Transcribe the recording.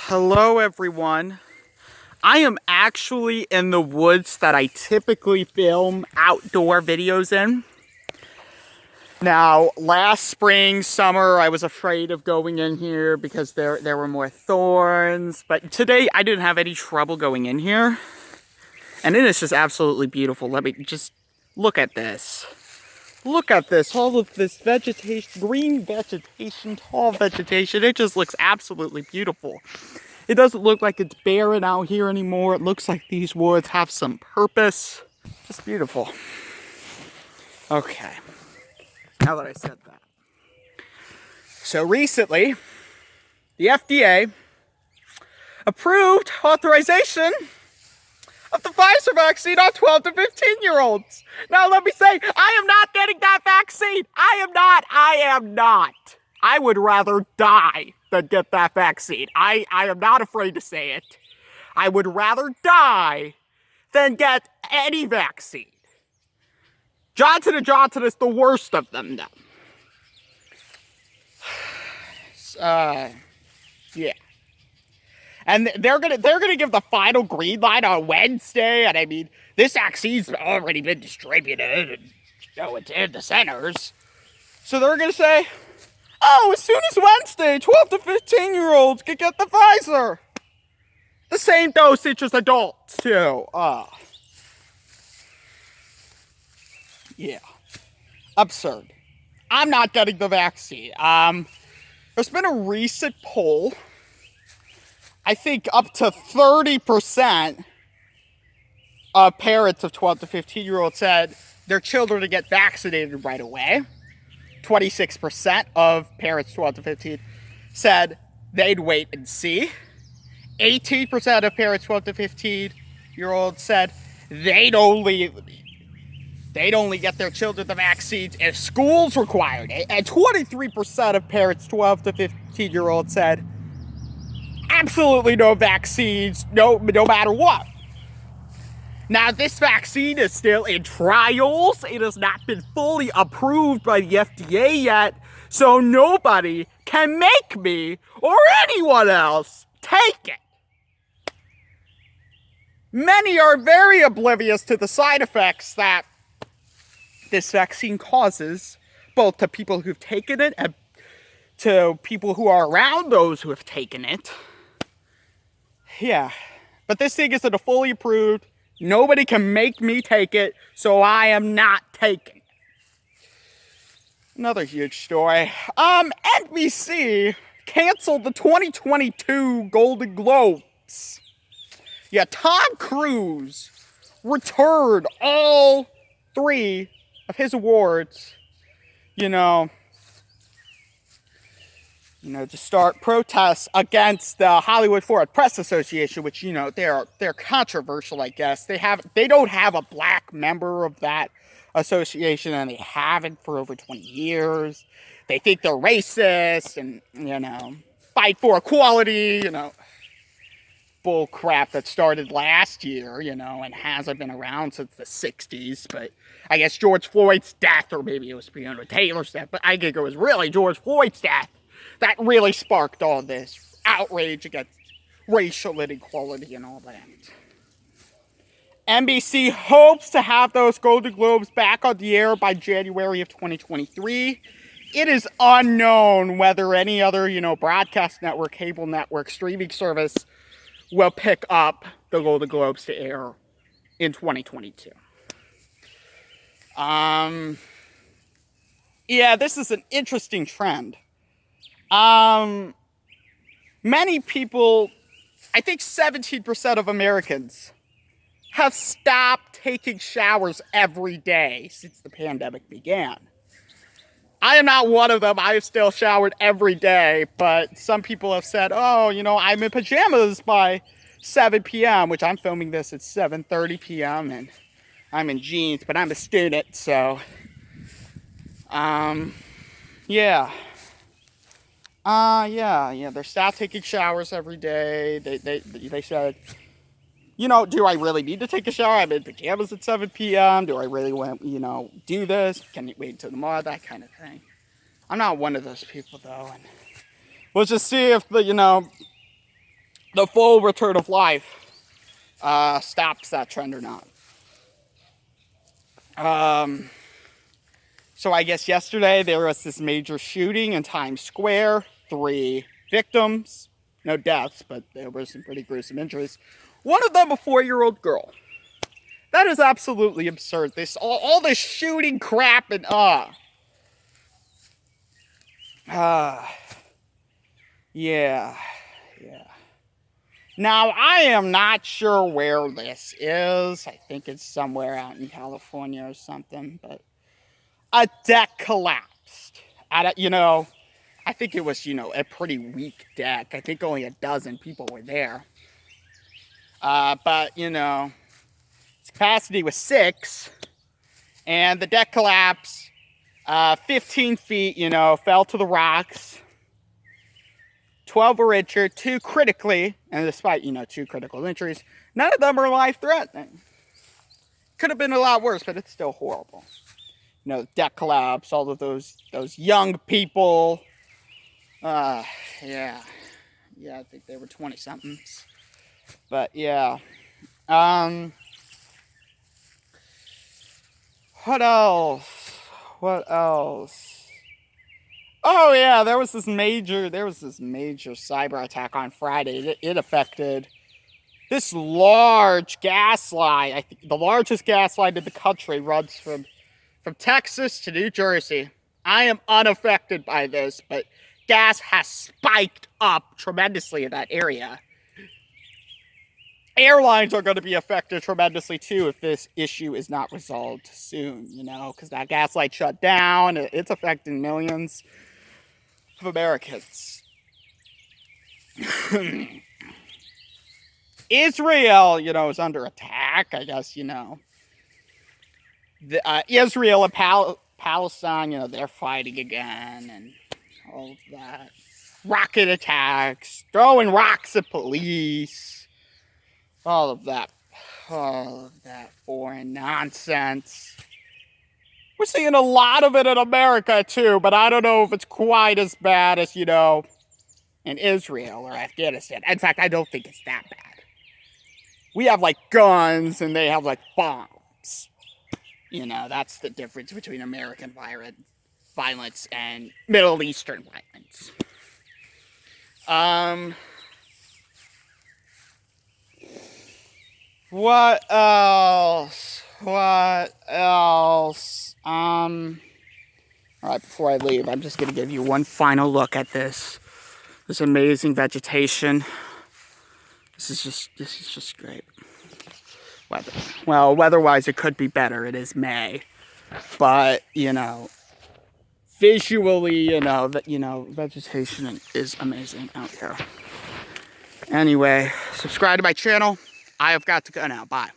Hello everyone. I am actually in the woods that I typically film outdoor videos in. Now, last spring, summer, I was afraid of going in here because there were more thorns. But today, I didn't have any trouble going in here. And it is just absolutely beautiful. Let me just look at this. Look at this, all of this vegetation, green vegetation, tall vegetation. It just looks absolutely beautiful. It doesn't look like it's barren out here anymore. It looks like these woods have some purpose. Just beautiful. Okay, now that I said that. So recently, the FDA approved authorization of the Pfizer vaccine on 12 to 15-year-olds. Now let me say, I am not getting that vaccine. I am not. I would rather die than get that vaccine. I am not afraid to say it. I would rather die than get any vaccine. Johnson & Johnson is the worst of them, though. Yeah. And they're gonna give the final green light on Wednesday, and I mean, this vaccine's already been distributed, and it's in the centers. So they're gonna say, oh, as soon as Wednesday, 12 to 15-year-olds can get the Pfizer. The same dosage as adults, too. Yeah. Absurd. I'm not getting the vaccine. There's been a recent poll. I think up to 30% of parents of 12 to 15-year-olds said their children to get vaccinated right away. 26% of parents 12 to 15 said they'd wait and see. 18% of parents 12 to 15-year-olds said they'd only get their children the vaccines if schools required it. And 23% of parents 12 to 15-year-olds said absolutely no vaccines, no matter what. Now, this vaccine is still in trials. It has not been fully approved by the FDA yet, so nobody can make me or anyone else take it. Many are very oblivious to the side effects that this vaccine causes, both to people who've taken it and to people who are around those who have taken it. Yeah, but this thing isn't fully approved. Nobody can make me take it, so I am not taking it. Another huge story. NBC canceled the 2022 Golden Globes. Yeah, Tom Cruise returned all 3 of his awards, to start protests against the Hollywood Foreign Press Association, which, they're controversial, I guess. They don't have a black member of that association, and they haven't for over 20 years. They think they're racist and, fight for equality, bull crap that started last year, and hasn't been around since the 60s. But I guess George Floyd's death, or maybe it was Breonna Taylor's death, but I think it was really George Floyd's death that really sparked all this outrage against racial inequality and all that. NBC hopes to have those Golden Globes back on the air by January of 2023. It is unknown whether any other, broadcast network, cable network, streaming service will pick up the Golden Globes to air in 2022. Yeah, this is an interesting trend. Many people, I think 17% of Americans have stopped taking showers every day since the pandemic began. I am not one of them. I have still showered every day, but some people have said, oh, I'm in pajamas by 7 p.m., which I'm filming this at 7:30 p.m., and I'm in jeans, but I'm a student, so, yeah. They're stopped taking showers every day. They said, do I really need to take a shower? I'm in pajamas at 7 p.m. Do I really want, do this? Can you wait until tomorrow? That kind of thing. I'm not one of those people, though. And we'll just see if the full return of life stops that trend or not. So I guess yesterday there was this major shooting in Times Square. 3 victims. No deaths, but there were some pretty gruesome injuries. One of them a 4-year-old girl. That is absolutely absurd. All this shooting crap and yeah. Now, I am not sure where this is. I think it's somewhere out in California or something, but a deck collapsed. I think it was, a pretty weak deck. I think only a dozen people were there. But, its capacity was 6, and the deck collapsed 15 feet, fell to the rocks. 12 were injured, 2 critically, and despite, 2 critical injuries, none of them are life-threatening. Could have been a lot worse, but it's still horrible. The deck collapse, all of those young people. Yeah, I think they were 20-somethings. But, yeah. What else? Oh yeah, there was this major cyber attack on Friday. It affected this large gas line. I think the largest gas line in the country runs from Texas to New Jersey. I am unaffected by this, but gas has spiked up tremendously in that area. Airlines are going to be affected tremendously too if this issue is not resolved soon, because that gas line shut down. It's affecting millions of Americans. Israel, is under attack, I guess, Israel and Palestine, they're fighting again and all of that. Rocket attacks, throwing rocks at police, all of that foreign nonsense. We're seeing a lot of it in America, too, but I don't know if it's quite as bad as, in Israel or Afghanistan. In fact, I don't think it's that bad. We have, guns, and they have, bombs. That's the difference between American violence and Middle Eastern violence. What else? All right, before I leave, I'm just going to give you one final look at this amazing vegetation. This is just great. Weather-wise, it could be better. It is May, but visually, vegetation is amazing out here. Anyway, subscribe to my channel. I have got to go now. Bye.